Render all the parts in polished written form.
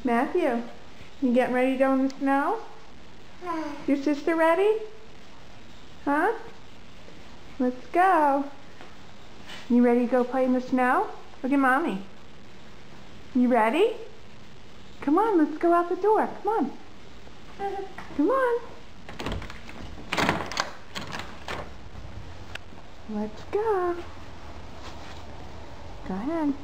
Matthew, you getting ready to go in the snow? Your sister ready? Huh? Let's go. You ready to go play in the snow? Look at Mommy. You ready? Come on, let's go out the door. Come on. Come on. Let's go. Go ahead.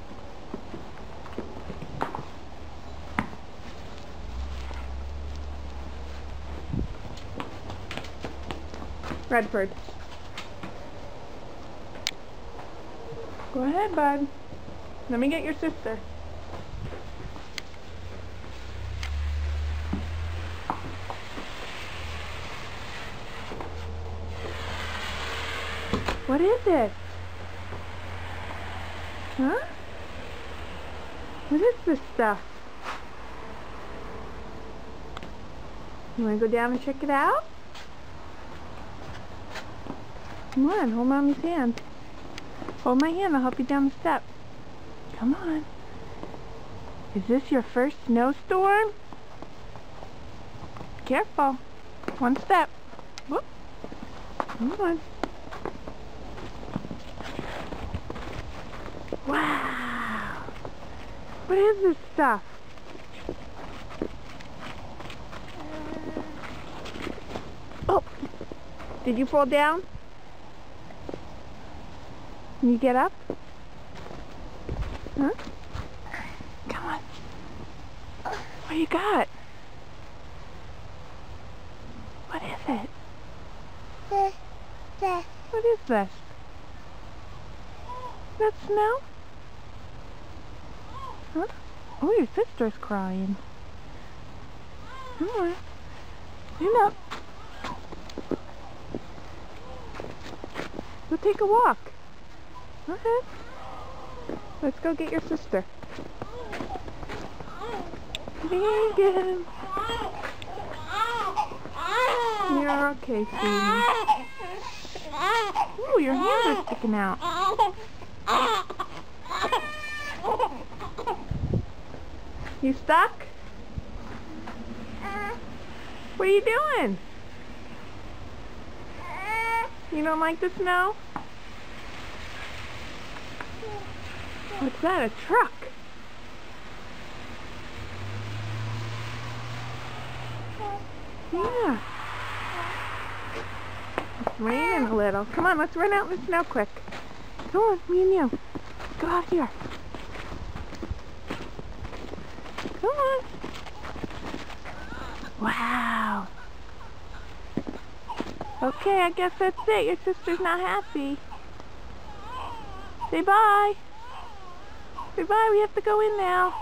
Redford. Go ahead, bud. Let me get your sister. What is it? Huh? What is this stuff? You want to go down and check it out? Come on, hold Mommy's hand. Hold my hand, I'll help you down the step. Come on. Is this your first snowstorm? Careful. One step. Whoop. Come on. Wow. What is this stuff? Oh. Did you fall down? Can you get up? Huh? Come on. What do you got? What is it? What is this? That snow? Huh? Oh, your sister's crying. Come on. Stand up. Go take a walk. Okay. Let's go get your sister. Megan. You're okay, sweetie. Ooh, your hands are sticking out. You stuck? What are you doing? You don't like the snow? What's that, a truck? Yeah. It's raining a little. Come on, let's run out in the snow quick. Come on, me and you. Let's go out here. Come on. Wow. Okay, I guess that's it. Your sister's not happy. Say bye. Say bye, we have to go in now.